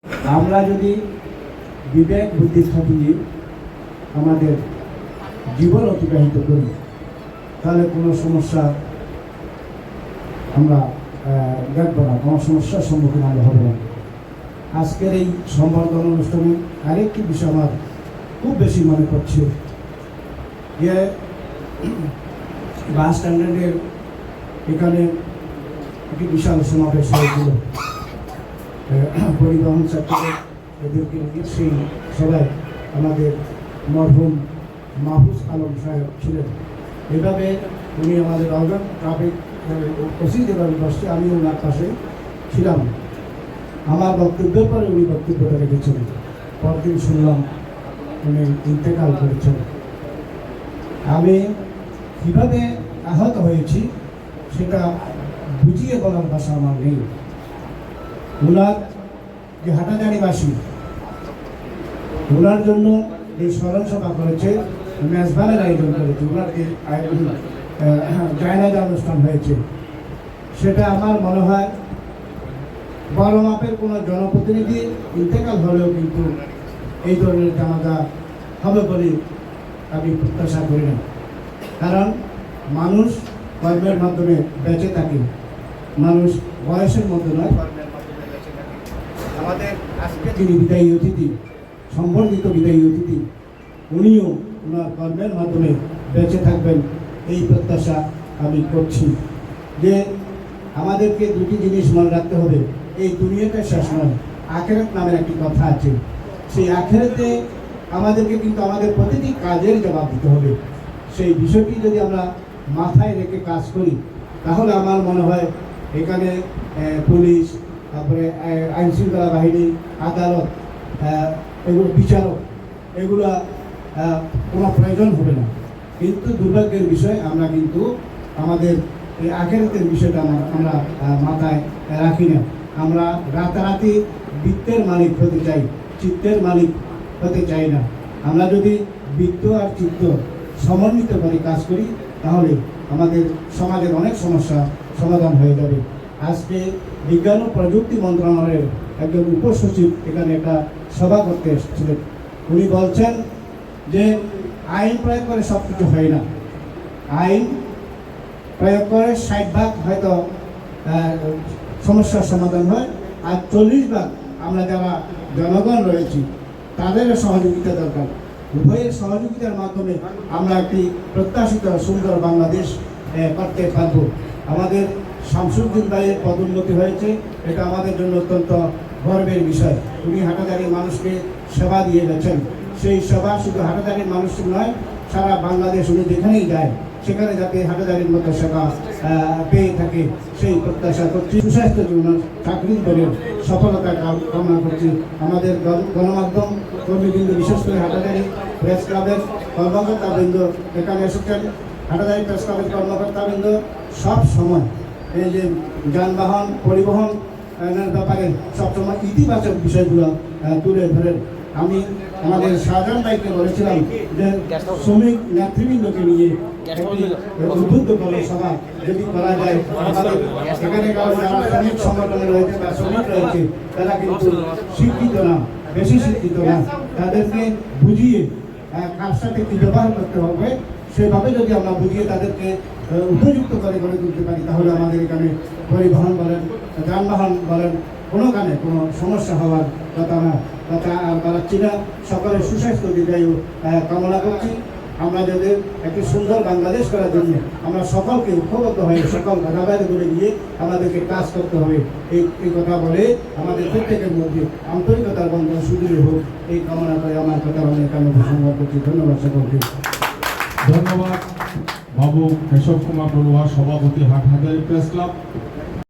আমরা যদি বিবেক বুদ্ধি খাটিয়ে আমাদের জীবন অতিবাহিত করি তাহলে কোনো সমস্যা আমরা দেখব না, কোনো সমস্যার সম্মুখীন আমরা হব না। আজকের এই সম্বর্ধনা অনুষ্ঠানে আরেকটি বিষয় আমার খুব বেশি মনে পড়ছে যে বাস স্ট্যান্ডার্ডের এখানে একটি বিশাল সমাবেশ হয়েছিল পরিবহন সেক্টরে, এদেরকে সেই সবাই আমাদের মরহুম মাহফুজ আলম সাহেব ছিলেন। এভাবে উনি আমাদের অর্গান ট্রাফিক ওসি যেভাবে বসছে, আমি ওনার পাশে ছিলাম। আমার বক্তব্যের পরে উনি বক্তব্যটা রেখেছেন। পরদিন শুনলাম উনি ইন্তেকাল করেছেন। আমি কীভাবে আহত হয়েছি সেটা বুঝিয়ে বলার ভাষা আমার নেই। ওনার যে হাটাজারিবাসী, ওনার জন্য এই স্মরণ সভা করেছে, মেজবানের আয়োজন করেছে, ওনার যে জায়নাজা অনুষ্ঠান হয়েছে, সেটা আমার মনে হয় বড় মাপের কোনো জনপ্রতিনিধি ইন্তেকাল হলেও কিন্তু এই ধরনের জানাজা হবে বলে আমি প্রত্যাশা করি না। কারণ মানুষ কর্মের মাধ্যমে বেঁচে থাকে, মানুষ বয়সের মধ্যে নয়, কর্মের মাধ্যমে বেঁচে থাকে। আমাদের আজকে যিনি বিদায়ী অতিথি, সম্বর্ধিত বিদায়ী অতিথি, উনিও ওনার কর্মের মাধ্যমে বেঁচে থাকবেন এই প্রত্যাশা আমি করছি। যে আমাদেরকে দুটি জিনিস মনে রাখতে হবে, এই দুনিয়াটা শেষ নয়, আখেরাত নামের একটি কথা আছে। সেই আখেরাতে আমাদেরকে কিন্তু আমাদের প্রতিটি কাজের জবাব দিতে হবে। সেই বিষয়টি যদি আমরা মাথায় রেখে কাজ করি তাহলে আমার মনে হয় এখানে পুলিশ, তারপরে আইনশৃঙ্খলা বাহিনী, আদালত, এগুলো বিচারক, এগুলো কোনো প্রয়োজন হবে না। কিন্তু দুর্ভাগ্যের বিষয় আমরা কিন্তু আমাদের এই আখেরাতের বিষয়টা আমরা মাথায় রাখি না। আমরা রাতারাতি বৃত্তের মালিক হতে চাই, চিত্তের মালিক হতে চাই না। আমরা যদি বৃত্ত আর চিত্ত সমন্বিত করে কাজ করি তাহলে আমাদের সমাজের অনেক সমস্যা সমাধান হয়ে যাবে। আজকে বিজ্ঞান ও প্রযুক্তি মন্ত্রণালয়ের একজন উপসচিব এখানে একটা সভা করতে এসেছিলেন। উনি বলছেন যে আইন প্রয়োগ করে সব কিছু হয় না, আইন প্রয়োগ করে 60% হয়তো সমস্যার সমাধান হয়, আর 40% আমরা যারা জনগণ রয়েছি তাদের সহযোগিতা দরকার। উভয়ের সহযোগিতার মাধ্যমে আমরা একটি প্রত্যাশিত সুন্দর বাংলাদেশ করতে পারব। আমাদের শামসুদ্দিন ভাইয়ের পদোন্নতি হয়েছে, এটা আমাদের জন্য অত্যন্ত গর্বের বিষয়। উনি হাটাজারির মানুষকে সেবা দিয়ে গেছেন। সেই সেবা শুধু হাটাজারির মানুষ নয়, সারা বাংলাদেশ উনি যেখানেই যায় সেখানে যাতে হাটাজারির মতো সেবা পেয়ে থাকে সেই প্রত্যাশা করছি। সুস্বাস্থ্য জীবন চাকরি দলের সফলতা কামনা করছি। আমাদের গণমাধ্যম কর্মীবৃন্দ, বিশেষ করে হাটাজারি প্রেস ক্লাবের কর্মকর্তাবৃন্দ এখানে এসেছেন। হাটাজারি প্রেস ক্লাবের কর্মকর্তাবৃন্দ সব সময় এই যে যানবাহন পরিবহন ব্যাপারে সবসময় ইতিবাচক বিষয়গুলো তুলে ধরেন। আমি আমাদের শাহজাহান ভাইকে বলেছিলাম যে শ্রমিক নেতৃবৃন্দকে নিয়ে উদ্বুদ্ধ করা সভা যদি করা যায়, এখানে যারা শ্রমিক সংগঠনে রয়েছে বা শ্রমিক রয়েছে তারা কিন্তু শিক্ষিত না, বেশি শিক্ষিত না, তাদেরকে বুঝিয়ে কার সাথে কী ব্যবহার করতে হবে সেভাবে যদি আমরা বুঝিয়ে তাদেরকে উপযুক্ত করে গড়ে তুলতে পারি তাহলে আমাদের এখানে পরিবহন বলেন, যানবাহন বলেন, কোনোখানে কোনো সমস্যা হওয়ার কথা আর বাড়াচ্ছি না। সকলের সুস্বাস্থ্য দীর্ঘায়ু কামনা করছি। আমরা যাদের একটি সুন্দর বাংলাদেশ করার জন্য আমরা সকলকে ঐক্যবদ্ধ হয়ে সকল ভাগাভাগি করে গিয়ে আমাদেরকে কাজ করতে হবে। এই কথা বলে আমাদের প্রত্যেকের মধ্যে আন্তরিকতার বন্ধন সুদৃঢ় হোক এই কামনা করে আমার কথা আমি এখানে উপসংহার করছি। ধন্যবাদ সকলকে। ধন্যবাদ বাবু কেশব কুমার বড়ুয়া, সভাপতি হাটহাজারী প্রেস ক্লাব।